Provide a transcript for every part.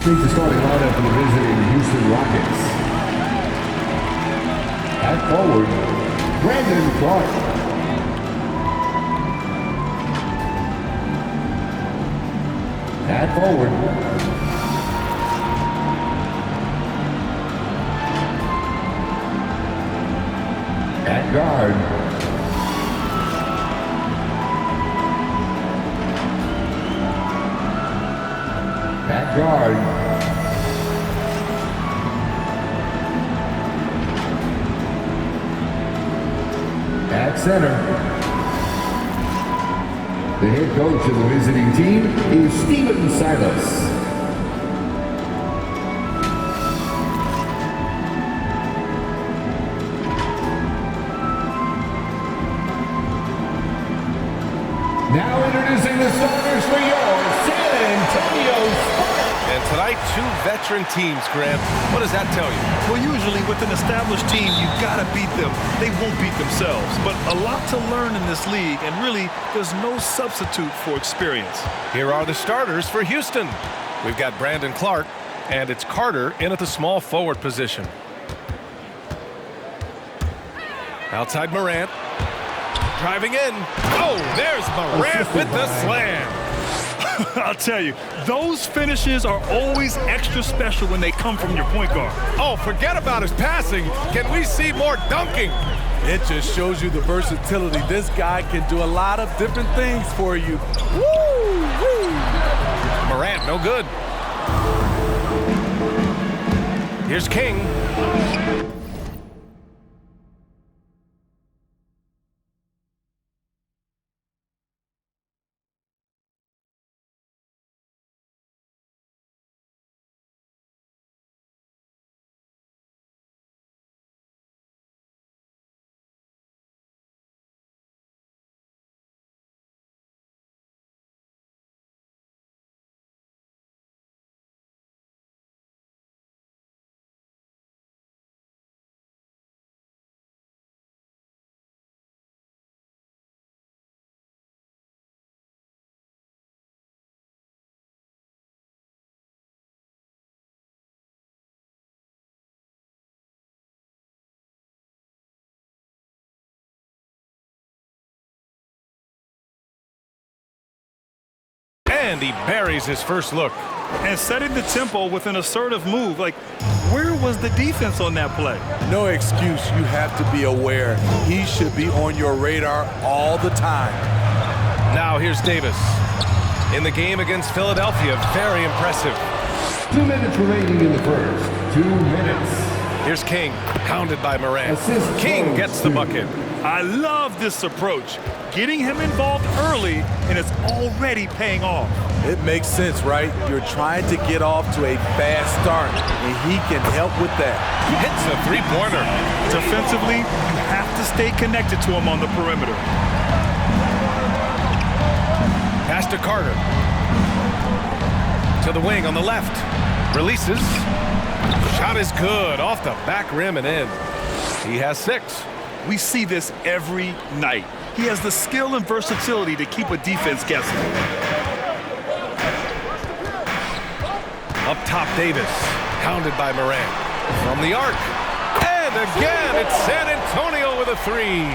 The starting lineup for the visiting Houston Rockets. At forward, Brandon Clark. At forward, at guard, at guard, at center. The head coach of the visiting team is Stephen Silas. Now introducing the starters for your San Antonio Spurs. And tonight, two veteran teams, Graham. What does that tell you? Well, usually with an established team, you've got to beat them. They won't beat themselves. But a lot to learn in this league, and really, there's no substitute for experience. Here are the starters for Houston. We've got Brandon Clark, and it's Carter in at the small forward position. Outside Morant. Driving in. Oh, there's Morant with the slam. I'll tell you, those finishes are always extra special when they come from your point guard. Oh, forget about his passing. Can we see more dunking? It just shows you the versatility. This guy can do a lot of different things for you. Woo! Woo! Morant, no good. Here's King. And he buries his first look. And setting the tempo with an assertive move. Like, where was the defense on that play? No excuse. You have to be aware. He should be on your radar all the time. Now here's Davis. In the game against Philadelphia, very impressive. 2 minutes remaining in the first. 2 minutes. Here's King, pounded by Morant. Assist King gets the bucket. I love this approach. Getting him involved early, and it's already paying off. It makes sense, right? You're trying to get off to a fast start, and he can help with that. Hits a three-pointer. Defensively, you have to stay connected to him on the perimeter. Pass to Carter. To the wing on the left. Releases. Shot is good. Off the back rim and in. He has 6. We see this every night. He has the skill and versatility to keep a defense guessing. Up top, Davis. Pounded by Morant. From the arc. And again, it's San Antonio with a 3.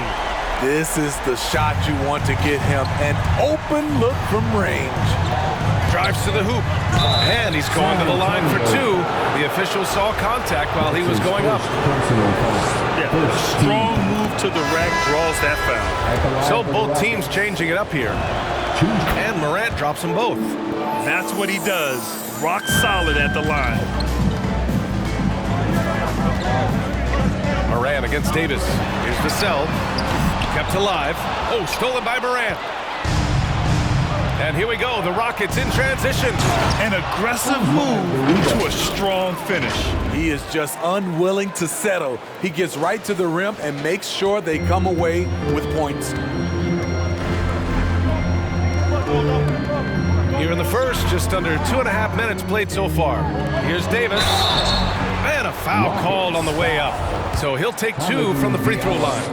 This is the shot you want to get him. An open look from range. Drives to the hoop. And he's going to the line for 2. The official saw contact while he was going up. Yeah, a strong move to the rack draws that foul. So both teams changing it up here. And Morant drops them both. That's what he does. Rock solid at the line. Morant against Davis. Here's Vassell. Kept alive. Oh, stolen by Morant. And here we go. The Rockets in transition. An aggressive move to a strong finish. He is just unwilling to settle. He gets right to the rim and makes sure they come away with points. Here in the first, just under 2.5 minutes played so far. Here's Davis. And a foul called on the way up. So he'll take 2 from the free throw line.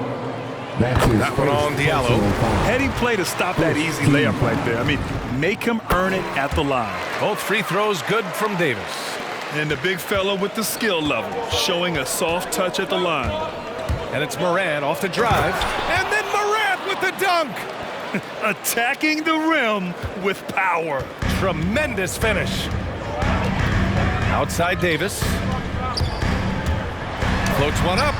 That's his That one on first Diallo. personal foul. Heady play to stop that easy layup right there. I mean, make him earn it at the line. Both free throws good from Davis. And the big fella with the skill level, showing a soft touch at the line. And it's Morant off the drive. And then Morant with the dunk. Attacking the rim with power. Tremendous finish. Outside Davis. Floats one up.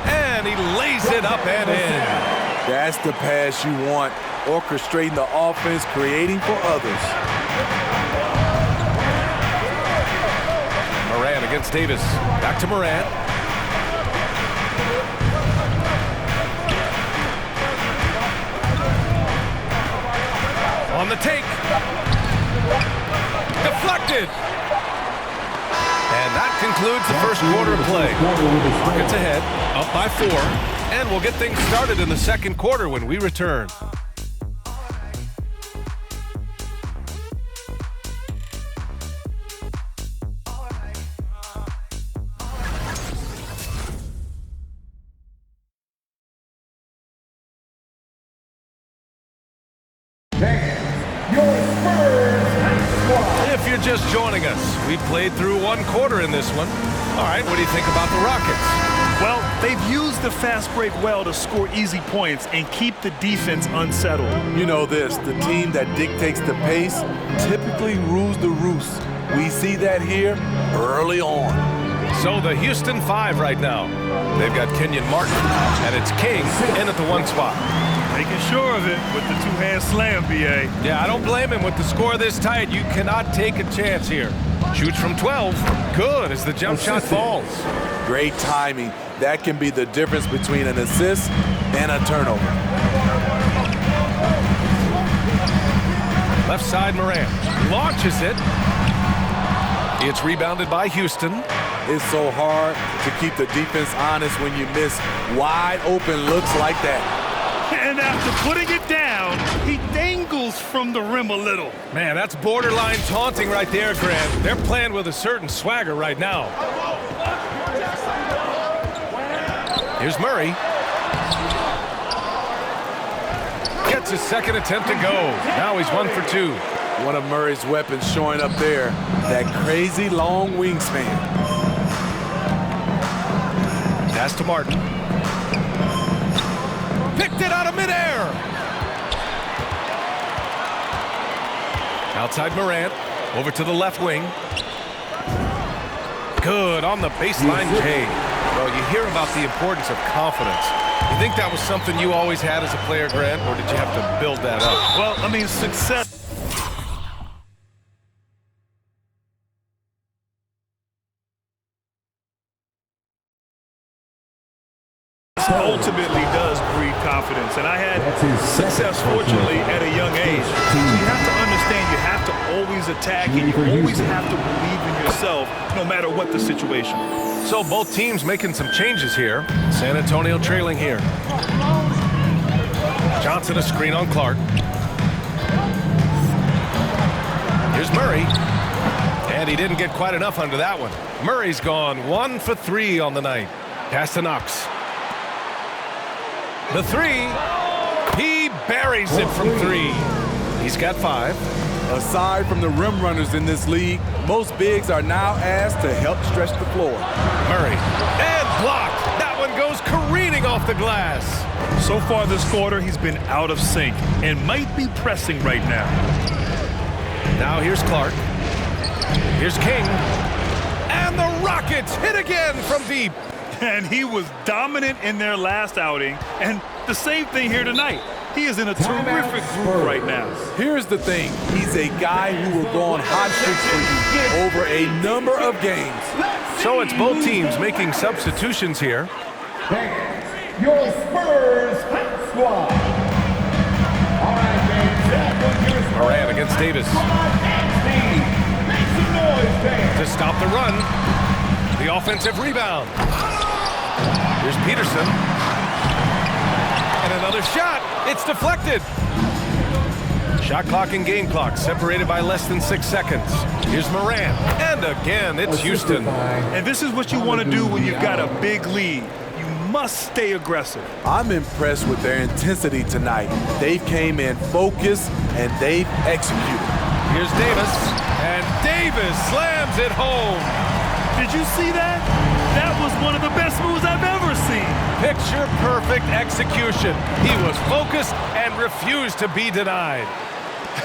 And he lays it up and in. That's the pass you want. Orchestrating the offense, creating for others. Morant against Davis. Back to Morant. On the take. Deflected. And that concludes the first quarter of play. Rockets ahead, up by 4. And we'll get things started in the second quarter when we return. Your Spurs squad. If you're just joining us, we played through one quarter in this one. All right, what do you think about the Rockets? Well, they've used the fast break well to score easy points and keep the defense unsettled. You know this, the team that dictates the pace typically rules the roost. We see that here early on. So the Houston 5 right now. They've got Kenyon Martin, and it's King in at the 1 spot. Making sure of it with the two-hand slam, B.A. Yeah, I don't blame him. With the score this tight, you cannot take a chance here. Shoots from 12. Good as the jump shot falls. Great timing. That can be the difference between an assist and a turnover. Left side, Morant launches it. It's rebounded by Houston. It's so hard to keep the defense honest when you miss wide open looks like that. And after putting it down, he dangles from the rim a little. Man, that's borderline taunting right there, Grant. They're playing with a certain swagger right now. Here's Murray. Gets his second attempt to go. Now he's 1 for 2. One of Murray's weapons showing up there, that crazy long wingspan. Pass to Martin. Picked it out of midair. Outside Morant. Over to the left wing. Good on the baseline, Jay. Well, you hear about the importance of confidence. You think that was something you always had as a player, Grant, or did you have to build that up? Well, I mean, success ultimately does breed confidence, and I had success fortunately at a young age. So you have to understand you have to always attack and you always have to believe in yourself no matter what the situation. So both teams making some changes here. San Antonio trailing here. Johnson a screen on Clark. Here's Murray. And he didn't get quite enough under that one. Murray's gone 1 for 3 on the night. Pass to Knox. The 3. He buries it from 3. He's got 5. Aside from the rim runners in this league, most bigs are now asked to help stretch the floor. Murray. And blocked. That one goes careening off the glass. So far this quarter, he's been out of sync and might be pressing right now. Now here's Clark. Here's King. And the Rockets hit again from deep. And he was dominant in their last outing, and the same thing here tonight. He is in a terrific group right now. Here's the thing. He's a guy who will go on hot streaks for you over a number of games. So it's both teams making substitutions here. Your Spurs squad. All right, man. Morant against Davis. Make some noise, man. To stop the run. The offensive rebound. Here's Peterson. And another shot. It's deflected. Shot clock and game clock separated by less than 6 seconds. Here's Morant. And again, it's Houston. And this is what you want to do when you've got a big lead. You must stay aggressive. I'm impressed with their intensity tonight. They came in focused and they've executed. Here's Davis, and Davis slams it home. Did you see that? That was one of the best moves I've ever seen. Picture-perfect execution. He was focused and refused to be denied.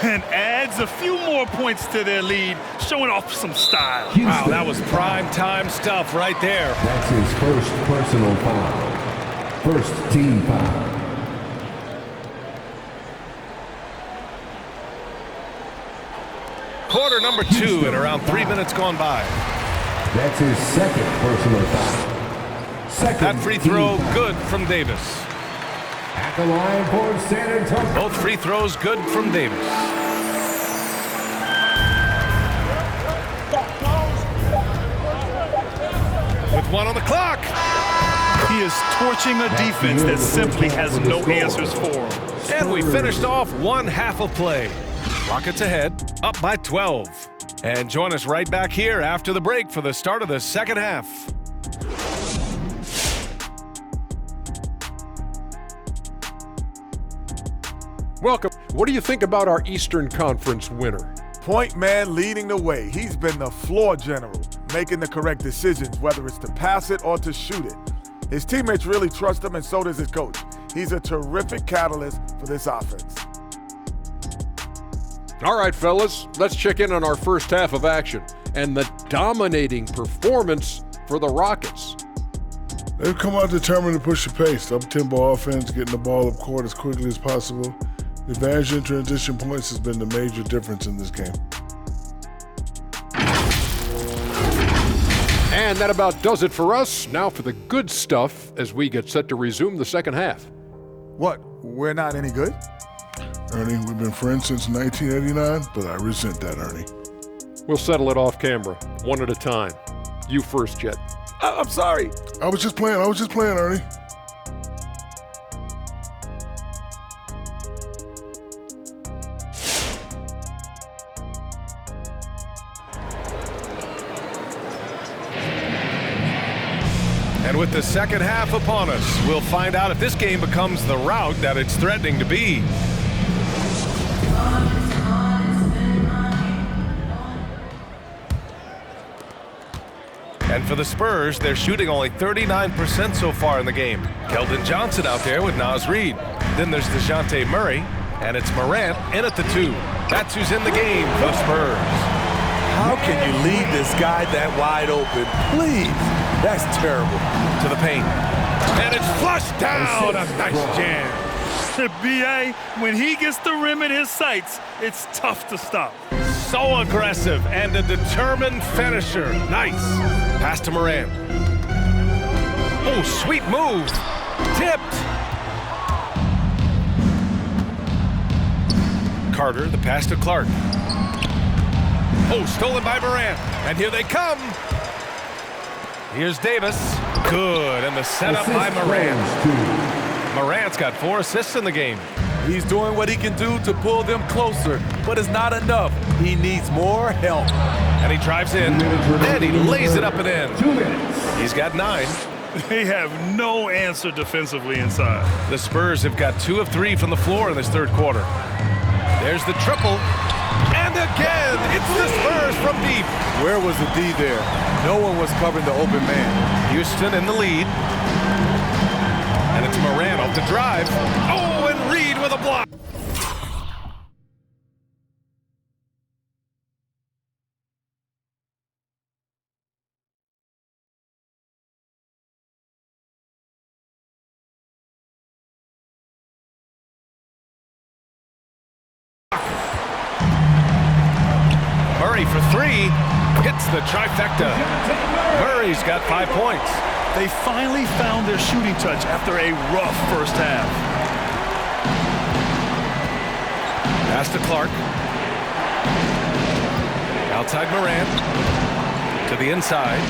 And adds a few more points to their lead, showing off some style. Wow, that was prime-time stuff right there. That's his first personal foul. First team foul. Quarter number 2 and around 3 minutes gone by. That's his second personal foul. Second That free throw team foul. good from Davis. At the line for San Antonio. Both free throws good from Davis. With 1 on the clock. He is torching a defense that simply has no answers for him. And we finished off one half of play. Rockets ahead, up by 12. And join us right back here after the break for the start of the second half. Welcome. What do you think about our Eastern Conference winner? Point man leading the way. He's been the floor general, making the correct decisions, whether it's to pass it or to shoot it. His teammates really trust him, and so does his coach. He's a terrific catalyst for this offense. All right, fellas, let's check in on our first half of action and the dominating performance for the Rockets. They've come out determined to push the pace. Up-tempo offense, getting the ball up court as quickly as possible. The advantage in transition points has been the major difference in this game. And that about does it for us. Now for the good stuff as we get set to resume the second half. What? We're not any good? Ernie, we've been friends since 1989, but I resent that, Ernie. We'll settle it off camera, one at a time. You first, Jet. I'm sorry. I was just playing, Ernie. And with the second half upon us, we'll find out if this game becomes the rout that it's threatening to be. And for the Spurs, they're shooting only 39% so far in the game. Keldon Johnson out there with Naz Reid. Then there's DeJounte Murray, and it's Morant in at the 2. That's who's in the game for the Spurs. How can you leave this guy that wide open? Please. That's terrible. To the paint. And it's flushed down. A nice jam. B.A., when he gets the rim in his sights, it's tough to stop. So aggressive and a determined finisher. Nice. Pass to Morant. Oh, sweet move. Tipped. Carter, the pass to Clark. Oh, stolen by Morant. And here they come. Here's Davis. Good. And the setup by Morant. Morant's got 4 assists in the game. He's doing what he can do to pull them closer, but it's not enough. He needs more help. And he drives in, and he lays it up and in. 2 minutes. He's got 9. They have no answer defensively inside. The Spurs have got 2 of 3 from the floor in this third quarter. There's the triple. And again, it's the Spurs from deep. Where was the D there? No one was covering the open man. Houston in the lead. And it's Morant off the drive. Oh, and Reed with a block. Murray for 3. Hits the trifecta. Murray's got 5 points. They finally found their shooting touch after a rough first half. Pass to Clark. Outside Morant. To the inside.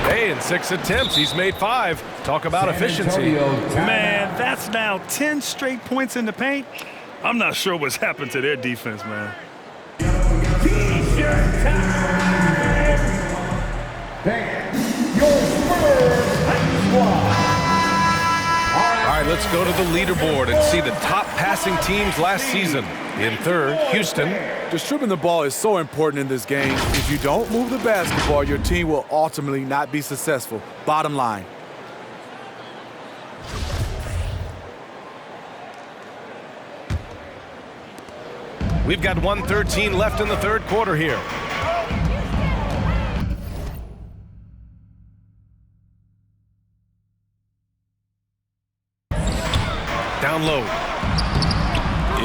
Hey, in 6 attempts, he's made 5. Talk about efficiency. Man, that's now 10 straight points in the paint. I'm not sure what's happened to their defense, man. T-shirt time! And your Spurs squad. Let's go to the leaderboard and see the top passing teams last season. In third, Houston. Distributing the ball is so important in this game. If you don't move the basketball, your team will ultimately not be successful. Bottom line. We've got 1:13 left in the third quarter here. Down low.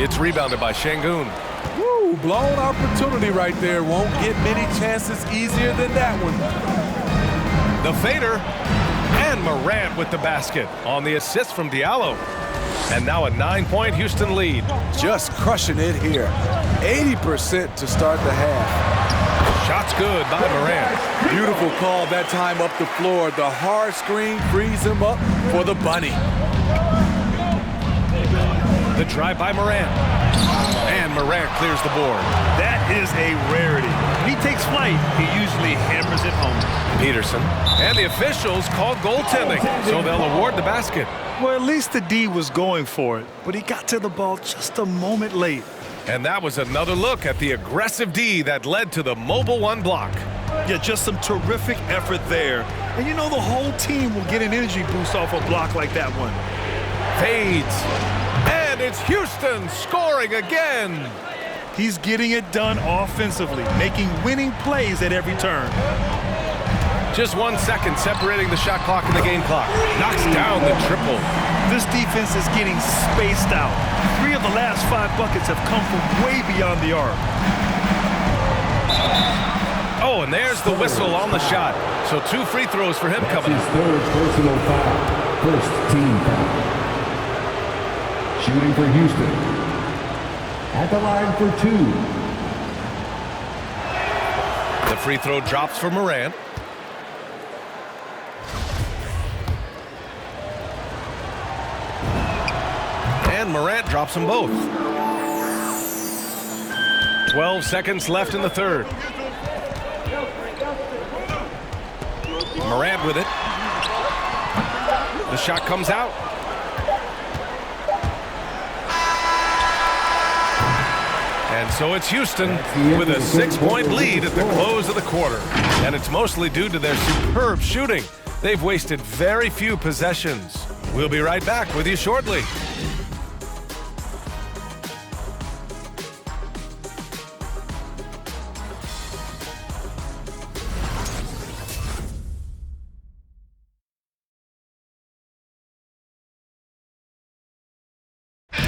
It's rebounded by Şengün. Woo, blown opportunity right there. Won't get many chances easier than that one. The fader. And Morant with the basket on the assist from Diallo. And now a 9-point Houston lead. Just crushing it here. 80% to start the half. Shot's good by Morant. Beautiful call that time up the floor. The hard screen frees him up for the bunny. The drive by Morant. And Morant clears the board. That is a rarity. When he takes flight, he usually hammers it home. Peterson. And the officials call goaltending, so they'll award the basket. Well, at least the D was going for it, but he got to the ball just a moment late. And that was another look at the aggressive D that led to the mobile one block. Yeah, just some terrific effort there. And you know the whole team will get an energy boost off a block like that one. Fades. And it's Houston scoring again. He's getting it done offensively, making winning plays at every turn. Just 1 second separating the shot clock and the game clock. Knocks down the triple. This defense is getting spaced out. 3 of the last 5 buckets have come from way beyond the arc. Oh, and there's the whistle on the shot. So 2 free throws for him coming His up. third personal foul. First team foul. Shooting for Houston. At the line for 2. The free throw drops for Morant. And Morant drops them both. 12 seconds left in the third. Morant with it. The shot comes out. And so it's Houston with a 6-point lead at the close of the quarter. And it's mostly due to their superb shooting. They've wasted very few possessions. We'll be right back with you shortly.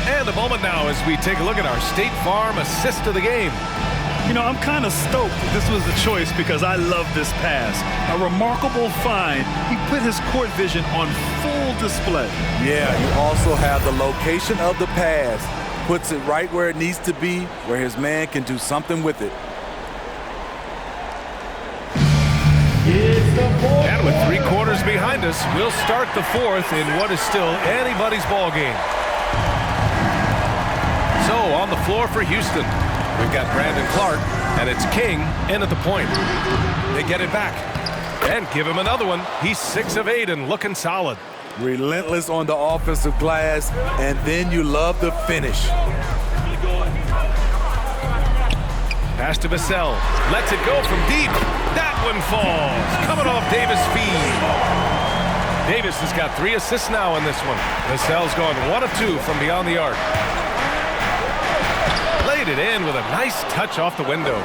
And a moment now as we take a look at our State Farm assist of the game. You know, I'm kind of stoked that this was the choice because I love this pass. A remarkable find. He put his court vision on full display. Yeah, you also have the location of the pass. Puts it right where it needs to be, where his man can do something with it. And with 3 quarters behind us, we'll start the fourth in what is still anybody's ball game. So on the floor for Houston, we've got Brandon Clark, and it's King in at the point. They get it back and give him another one. He's 6 of 8 and looking solid. Relentless on the offensive glass, and then you love the finish. Pass to Vassell. Lets it go from deep. That one falls. Coming off Davis' feed. Davis has got 3 assists now in this one. Vassell's gone 1 of 2 from beyond the arc. Laid it in with a nice touch off the window.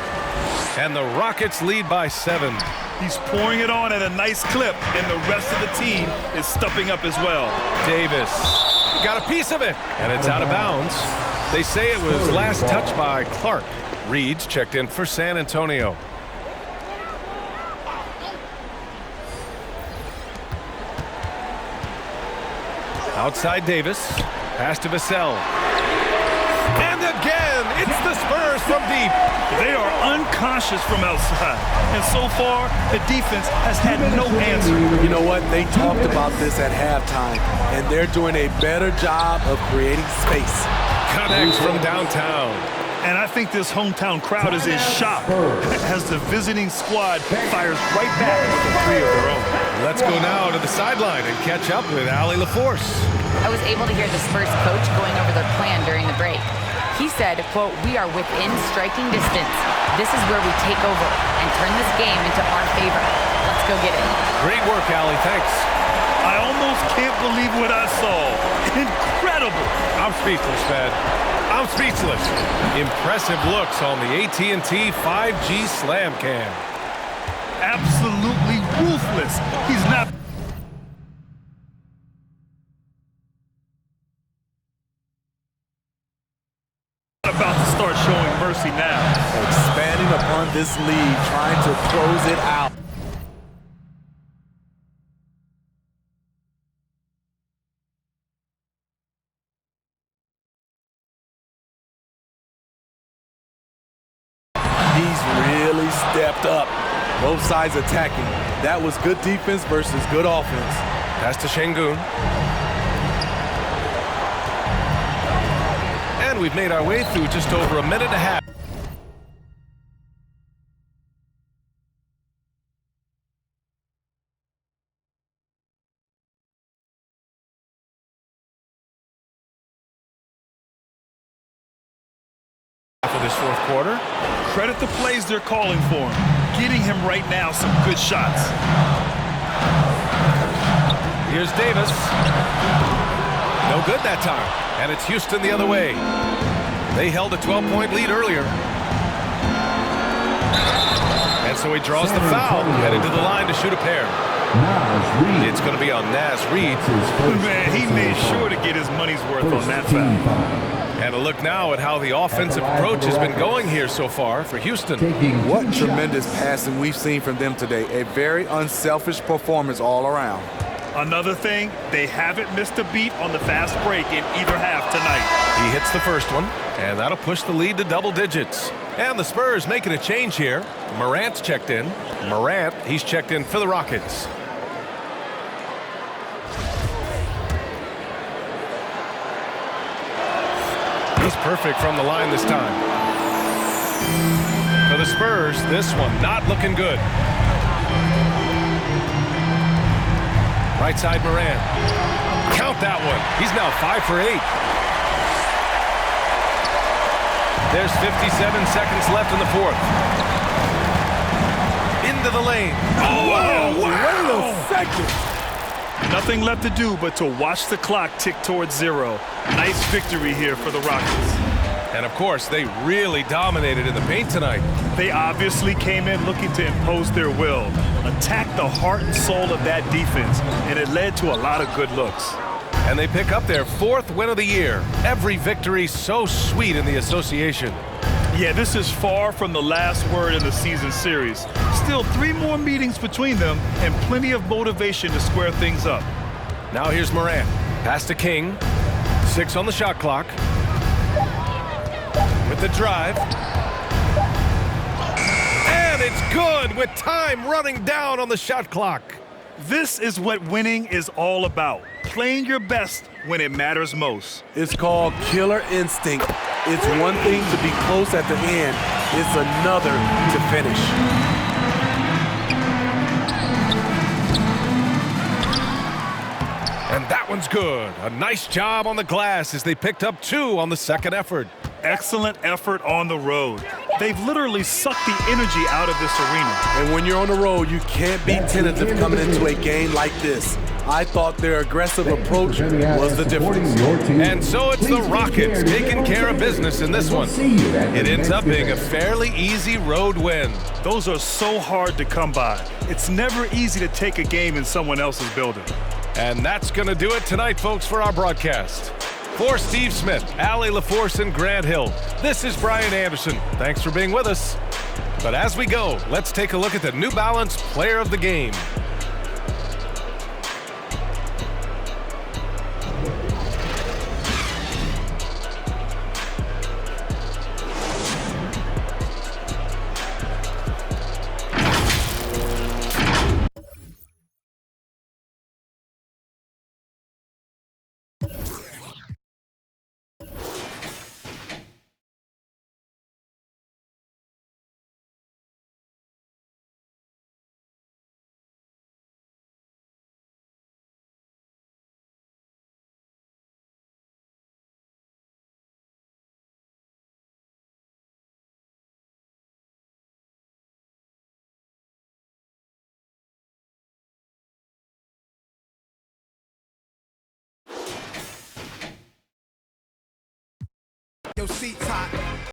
And the Rockets lead by 7. He's pouring it on at a nice clip, and the rest of the team is stepping up as well. Davis got a piece of it, and it's out of bounds. They say it was last touched by Clark. Reed's checked in for San Antonio. Outside Davis. Pass to Vassell. And again, it's the Spurs from deep. They are unconscious from outside. And so far, the defense has had no answer. You know what? They talked about this at halftime, and they're doing a better job of creating space. Connects from downtown. And I think this hometown crowd is in shock as the visiting squad fires right back with a 3 of their own. Let's go now to the sideline and catch up with Allie LaForce. I was able to hear the Spurs coach going over their plan during the break. He said, quote, "We are within striking distance. This is where we take over and turn this game into our favor. Let's go get it." Great work, Allie. Thanks. I almost can't believe what I saw. Incredible. I'm speechless, man. I'm speechless. Impressive looks on the AT&T 5G Slam Cam. Absolutely ruthless. He's not about to start showing mercy now. Expanding upon this lead, trying to close it out. He's really stepped up. Both sides attacking. That was good defense versus good offense. Pass to Şengün. And we've made our way through just over a minute and a half. For this fourth quarter. Credit the plays they're calling for him. Getting him right now some good shots. Here's Davis. No good that time. And it's Houston the other way. They held a 12-point lead earlier. And so he draws the foul, headed to the line to shoot a pair. It's going to be on Naz Reid. Man, he made sure to get his money's worth on that foul. And a look now at how the offensive approach has been going here so far for Houston. What tremendous passing we've seen from them today. A very unselfish performance all around. Another thing, they haven't missed a beat on the fast break in either half tonight. He hits the first one, and that'll push the lead to double digits. And the Spurs making a change here. Morant's checked in. Morant, he's checked in for the Rockets. He's perfect from the line this time. For the Spurs, this one not looking good. Right side Morant. Count that one. He's now 5 for 8. There's 57 seconds left in the fourth. Into the lane. Oh, Wait a second. Nothing left to do but to watch the clock tick towards 0. Nice victory here for the Rockets. And of course, they really dominated in the paint tonight. They obviously came in looking to impose their will, attack the heart and soul of that defense, and it led to a lot of good looks. And they pick up their 4th win of the year. Every victory so sweet in the association. Yeah, this is far from the last word in the season series. Still 3 more meetings between them and plenty of motivation to square things up. Now here's Morant. Pass to King. 6 on the shot clock. With the drive. And it's good with time running down on the shot clock. This is what winning is all about. Playing your best when it matters most. It's called killer instinct. It's one thing to be close at the end. It's another to finish. And that one's good. A nice job on the glass as they picked up 2 on the second effort. Excellent effort on the road. They've literally sucked the energy out of this arena. And when you're on the road, you can't be tentative coming into a game like this. I thought their aggressive approach was the difference. And so it's the Rockets taking care of business in this one. It ends up being a fairly easy road win. Those are so hard to come by. It's never easy to take a game in someone else's building. And that's going to do it tonight, folks, for our broadcast. For Steve Smith, Allie LaForce, and Grant Hill, this is Brian Anderson. Thanks for being with us. But as we go, let's take a look at the New Balance Player of the Game. Your seat's hot.